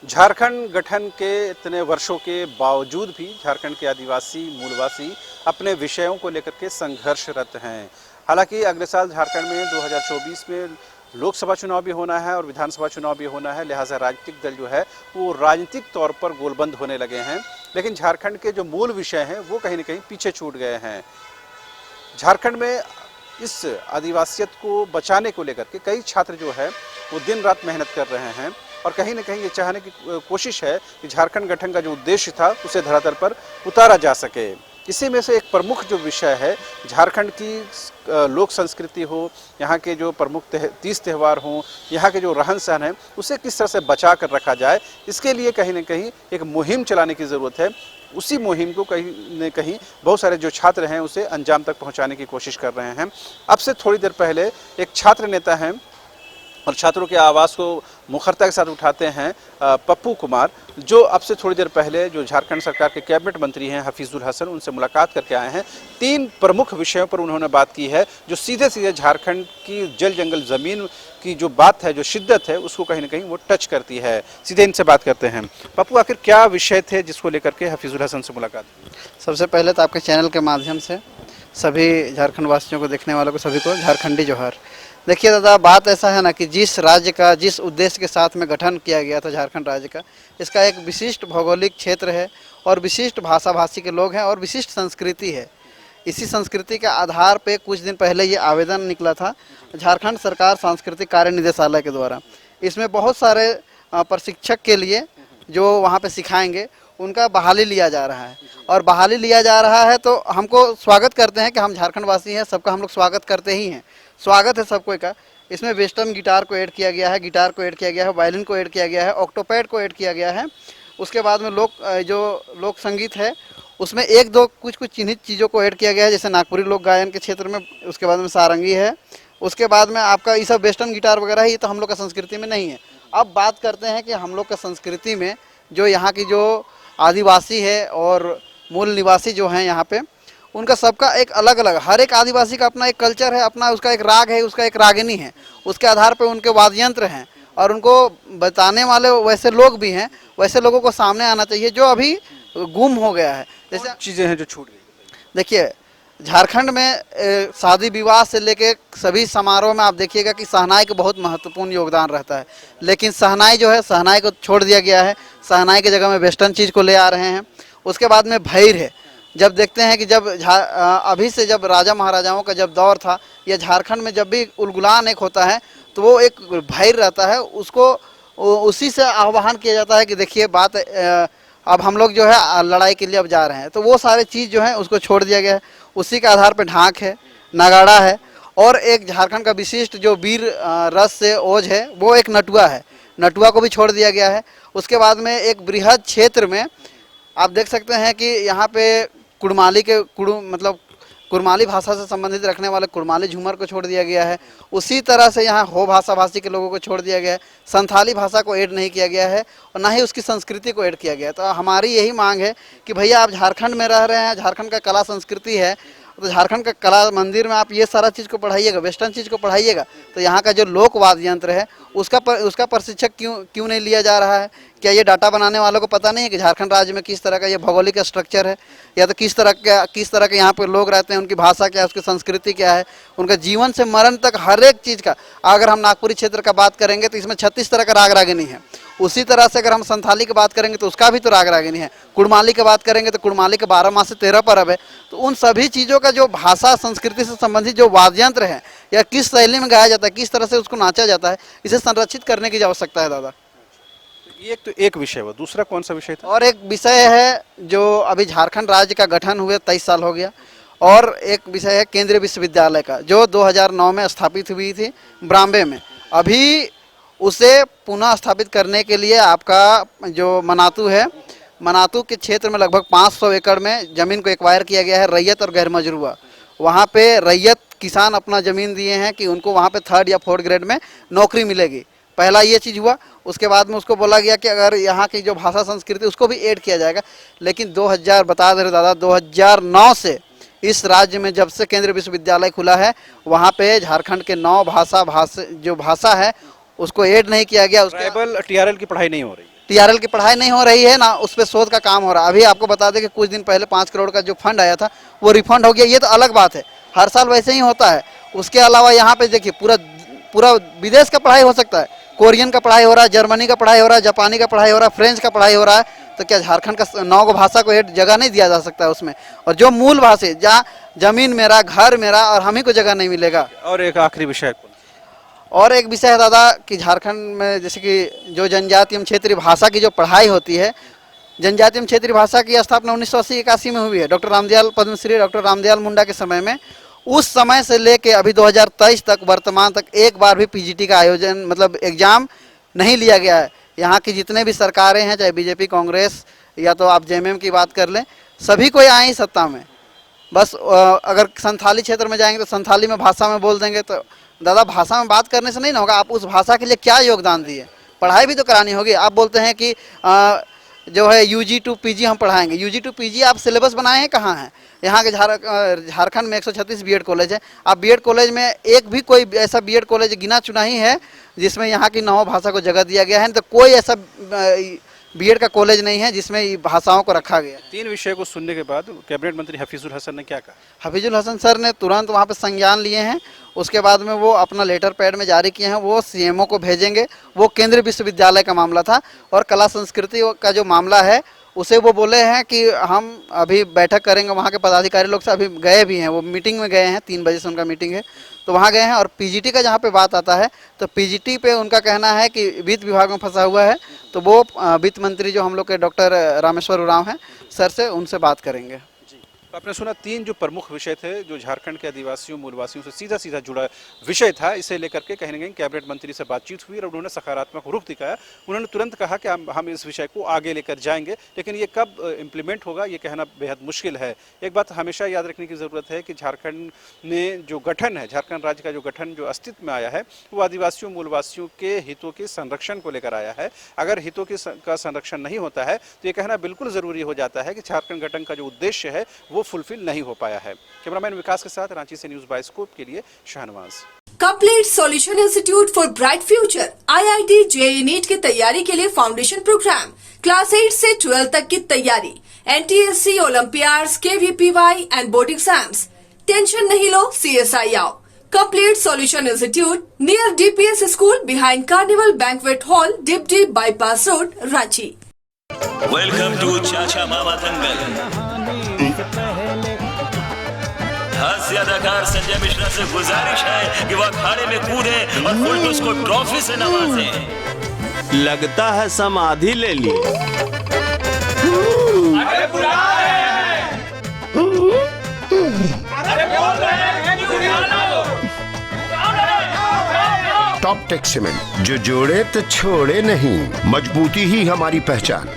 झारखंड गठन के इतने वर्षों के बावजूद भी झारखंड के आदिवासी मूलवासी अपने विषयों को लेकर के संघर्षरत हैं। हालांकि अगले साल झारखंड में 2024 में लोकसभा चुनाव भी होना है और विधानसभा चुनाव भी होना है, लिहाजा राजनीतिक दल जो है वो राजनीतिक तौर पर गोलबंद होने लगे हैं। लेकिन झारखंड के जो मूल विषय हैं वो कहीं न कहीं पीछे छूट गए हैं। झारखंड में इस आदिवासियत को बचाने को लेकर के कई छात्र जो है वो दिन रात मेहनत कर रहे हैं और कहीं न कहीं ये चाहने की कोशिश है कि झारखंड गठन का जो उद्देश्य था उसे धरातल पर उतारा जा सके। इसी में से एक प्रमुख जो विषय है, झारखंड की लोक संस्कृति हो, यहाँ के जो प्रमुख तीज त्यौहार हों, यहाँ के जो रहन सहन है उसे किस तरह से बचा कर रखा जाए, इसके लिए कहीं न कहीं एक मुहिम चलाने की ज़रूरत है। उसी मुहिम को कहीं न कहीं बहुत सारे जो छात्र हैं उसे अंजाम तक पहुँचाने की कोशिश कर रहे हैं। अब से थोड़ी देर पहले एक छात्र नेता हैं और छात्रों की आवाज़ को मुखरता के साथ उठाते हैं पप्पू कुमार, जो अब से थोड़ी देर पहले जो झारखंड सरकार के कैबिनेट मंत्री हैं हफीजुल हसन, उनसे मुलाकात करके आए हैं। 3 प्रमुख विषयों पर उन्होंने बात की है जो सीधे सीधे झारखंड की जल जंगल ज़मीन की जो बात है, जो शिद्दत है, उसको कहीं ना कहीं वो टच करती है। सीधे इनसे बात करते हैं। पप्पू, आखिर क्या विषय थे जिसको लेकर के हफीजुल हसन से मुलाकात? सबसे पहले तो आपके चैनल के माध्यम से सभी झारखंड वासियों को, देखने वालों को, सभी को झारखंडी जोहार। देखिए दादा, बात ऐसा है ना कि जिस राज्य का, जिस उद्देश्य के साथ में गठन किया गया था झारखंड राज्य का, इसका एक विशिष्ट भौगोलिक क्षेत्र है और विशिष्ट भाषा भाषी के लोग हैं और विशिष्ट संस्कृति है। इसी संस्कृति के आधार पे कुछ दिन पहले ये आवेदन निकला था झारखंड सरकार सांस्कृतिक कार्य निदेशालय के द्वारा। इसमें बहुत सारे प्रशिक्षक के लिए जो वहाँ पे सिखाएंगे उनका बहाली लिया जा रहा है और बहाली लिया जा रहा है तो हमको स्वागत करते हैं कि हम झारखंड वासी हैं, सबका हम लोग स्वागत करते ही हैं। स्वागत है सबको का। इसमें वेस्टर्न गिटार को ऐड किया गया है, गिटार को ऐड किया गया है, वायलिन को ऐड किया गया है, ऑक्टोपैड को ऐड किया गया है। उसके बाद में लोक संगीत है उसमें एक दो कुछ चिन्हित चीज़ों को ऐड किया गया है, जैसे नागपुरी लोक गायन के क्षेत्र में। उसके बाद में सारंगी है। उसके बाद में आपका ये सब वेस्टर्न गिटार वगैरह है, ये तो हम लोग का संस्कृति में नहीं है। अब बात करते हैं कि हम लोग का संस्कृति में जो यहाँ की जो आदिवासी है और मूल निवासी जो हैं यहाँ पे, उनका सबका एक अलग अलग, हर एक आदिवासी का अपना एक कल्चर है, अपना उसका एक राग है, उसका एक रागिनी है, उसके आधार पे उनके वाद्य यंत्र हैं और उनको बताने वाले वैसे लोग भी हैं। वैसे लोगों को सामने आना चाहिए जो अभी गुम हो गया है। जैसे चीज़ें हैं जो छूट गई। देखिए, झारखंड में शादी विवाह से लेके सभी समारोह में आप देखिएगा कि शहनाई का बहुत महत्वपूर्ण योगदान रहता है, लेकिन शहनाई जो है, शहनाई को छोड़ दिया गया है। शहनाई की जगह में वेस्टर्न चीज़ को ले आ रहे हैं। उसके बाद में भैर है। जब देखते हैं कि जब अभी से जब राजा महाराजाओं का जब दौर था, या झारखंड में जब भी उलगुलान एक होता है तो वो एक भैर रहता है, उसको उसी से आह्वान किया जाता है कि देखिए बात अब हम लोग जो है लड़ाई के लिए अब जा रहे हैं। तो वो सारे चीज़ जो है उसको छोड़ दिया गया है। उसी के आधार पर ढाक है, नगाड़ा है और एक झारखंड का विशिष्ट जो वीर रस से ओज है वो एक नटुआ है। नटुआ को भी छोड़ दिया गया है। उसके बाद में एक बृहद क्षेत्र में आप देख सकते हैं कि यहाँ पे कुड़माली के मतलब कुड़माली भाषा से संबंधित रखने वाले कुड़माली झूमर को छोड़ दिया गया है। उसी तरह से यहाँ हो भाषा भाषी के लोगों को छोड़ दिया गया है। संथाली भाषा को ऐड नहीं किया गया है और ना ही उसकी संस्कृति को ऐड किया गया है। तो हमारी यही मांग है कि भैया आप झारखंड में रह रहे हैं, झारखंड का कला संस्कृति है, तो झारखंड का कला मंदिर में आप ये सारा चीज़ को पढ़ाइएगा, वेस्टर्न चीज़ को पढ़ाइएगा। तो यहाँ का जो लोक वाद्य यंत्र है उसका प्रशिक्षक क्यों नहीं लिया जा रहा है? क्या ये डाटा बनाने वालों को पता नहीं है कि झारखंड राज्य में किस तरह का ये भौगोलिक स्ट्रक्चर है, या तो किस तरह के यहाँ पे लोग रहते हैं, उनकी भाषा क्या है, उसकी संस्कृति क्या है, उनका जीवन से मरण तक हर एक चीज़ का। अगर हम नागपुरी क्षेत्र का बात करेंगे तो इसमें 36 तरह का राग रागिनी है। उसी तरह से अगर हम संथाली की बात करेंगे तो उसका भी तो राग रागिनी है। कुड़माली की बात करेंगे तो कुड़माली के 12 मास से 13 पर्व है। तो उन सभी चीज़ों का जो भाषा संस्कृति से संबंधित जो वाद्य यंत्र है, या किस शैली में गाया जाता है, किस तरह से उसको नाचा जाता है, इसे संरक्षित करने की आवश्यकता है दादा। ये तो एक विषय हुआ, दूसरा कौन सा विषय था? और एक विषय है जो अभी झारखंड राज्य का गठन हुए 23 साल हो गया, और एक विषय है केंद्रीय विश्वविद्यालय का जो 2009 में स्थापित हुई थी बॉम्बे में। अभी उसे पुनः स्थापित करने के लिए आपका जो मनातू है, मनातू के क्षेत्र में लगभग 500 एकड़ में ज़मीन को एक्वायर किया गया है, रैयत और गैर मजरूआ। वहाँ पे रैयत किसान अपना ज़मीन दिए हैं कि उनको वहाँ पे 3rd या 4th ग्रेड में नौकरी मिलेगी। पहला ये चीज़ हुआ। उसके बाद में उसको बोला गया कि अगर यहाँ की जो भाषा संस्कृति उसको भी ऐड किया जाएगा। लेकिन 2000 बता दे रहे दादा, 2009 से इस राज्य में जब से केंद्रीय विश्वविद्यालय खुला है, वहाँ पे झारखंड के 9 भाषा जो भाषा है उसको ऐड नहीं किया गया। ट्राइबल TRL की पढ़ाई नहीं हो रही है। टीआरएल की पढ़ाई नहीं हो रही है ना उस पर शोध का काम हो रहा है। अभी आपको बता दें कि कुछ दिन पहले 5 करोड़ का जो फंड आया था वो रिफंड हो गया, ये तो अलग बात है, हर साल वैसे ही होता है। उसके अलावा यहाँ पे देखिए पूरा विदेश का पढ़ाई हो सकता है, कोरियन का पढ़ाई हो रहा है, जर्मनी का पढ़ाई हो रहा है, जापानी का पढ़ाई हो रहा है, फ्रेंच का पढ़ाई हो रहा है। तो क्या झारखंड का 9 भाषा को जगह नहीं दिया जा सकता है उसमें? और जो मूल भाषा जहाँ जमीन मेरा, घर मेरा, और हम ही को जगह नहीं मिलेगा। और एक आखिरी विषय और एक विषय है दादा कि झारखंड में जैसे कि जो जनजातीय क्षेत्रीय भाषा की जो पढ़ाई होती है, जनजातीय क्षेत्रीय भाषा की स्थापना 1980-81 में हुई है, डॉक्टर रामदयाल पद्मश्री डॉक्टर रामदयाल मुंडा के समय में। उस समय से लेके अभी 2023 तक वर्तमान तक एक बार भी पीजीटी का आयोजन मतलब एग्जाम नहीं लिया गया है। यहाँ की जितने भी सरकारें हैं, चाहे बीजेपी, कांग्रेस या तो आप जेएमएम की बात कर लें, सभी कोई आए ही सत्ता में। बस अगर संथाली क्षेत्र में जाएंगे तो संथाली में भाषा में बोल देंगे। तो दादा भाषा में बात करने से नहीं ना होगा, आप उस भाषा के लिए क्या योगदान दिए, पढ़ाई भी तो करानी होगी। आप बोलते हैं कि जो है यूजी टू पीजी हम पढ़ाएंगे, यूजी टू पीजी आप सिलेबस बनाए हैं कहाँ हैं? यहाँ के झारखंड में 136 बीएड कॉलेज है, आप बीएड कॉलेज में एक भी कोई ऐसा बीएड कॉलेज गिना चुना ही है जिसमें यहाँ की 9 भाषा को जगह दिया गया है? तो कोई ऐसा बीएड का कॉलेज नहीं है जिसमें भाषाओं को रखा गया। 3 विषय को सुनने के बाद कैबिनेट मंत्री हफीजुल हसन ने क्या कहा? हफीजुल हसन सर ने तुरंत वहाँ पे संज्ञान लिए हैं, उसके बाद में वो अपना लेटर पैड में जारी किए हैं, वो सीएमओ को भेजेंगे। वो केंद्रीय विश्वविद्यालय का मामला था और कला संस्कृति का जो मामला है उसे वो बोले हैं कि हम अभी बैठक करेंगे वहाँ के पदाधिकारी लोग से। अभी गए भी हैं, वो मीटिंग में गए हैं, 3 बजे से उनका मीटिंग है, तो वहाँ गए हैं। और पीजीटी का जहाँ पे बात आता है तो पीजीटी पे उनका कहना है कि वित्त विभाग में फंसा हुआ है, तो वो वित्त मंत्री जो हम लोग के डॉक्टर रामेश्वर उरांव हैं सर से उनसे बात करेंगे। तो आपने सुना 3 जो प्रमुख विषय थे जो झारखंड के आदिवासियों मूलवासियों से सीधा सीधा जुड़ा विषय था, इसे लेकर के कहीं न कहीं कैबिनेट मंत्री से बातचीत हुई और उन्होंने सकारात्मक रुख दिखाया। उन्होंने तुरंत कहा कि हम इस विषय को आगे लेकर जाएंगे, लेकिन ये कब इम्प्लीमेंट होगा ये कहना बेहद मुश्किल है। एक बात हमेशा याद रखने की ज़रूरत है कि झारखंड में जो गठन है, झारखंड राज्य का जो गठन जो अस्तित्व में आया है वो आदिवासियों मूलवासियों के हितों के संरक्षण को लेकर आया है। अगर हितों का संरक्षण नहीं होता है तो ये कहना बिल्कुल ज़रूरी हो जाता है कि झारखंड गठन का जो उद्देश्य है वो फुलफिल नहीं हो पाया है। कैमरामैन विकास के साथ रांची से न्यूज़ बाइस्कोप के लिए Shahnawaz. Complete solution institute for bright future IIT JEE NEET की तैयारी के लिए फाउंडेशन प्रोग्राम, क्लास 8 से 12 तक की तैयारी, NTSC, olympiads, KVPY and board exams. Tension नहीं लो, CSI आओ। Complete solution institute near DPS school behind carnival banquet hall, डिपडी bypass road, Ranchi. Welcome to चाचा मामा दंगल। हास्य अदाकार संजय मिश्रा से गुजारिश है कि वह अखाड़े में कूदे और फुलटूस को ट्रॉफी से नवाजे। लगता है समाधि ले ली। अरे बुला रहे हैं। अरे बोल रहे हैं कि बुलाना हो। टॉप टेक सीमेंट, जो जोड़े तो छोड़े नहीं, मजबूती ही हमारी पहचान।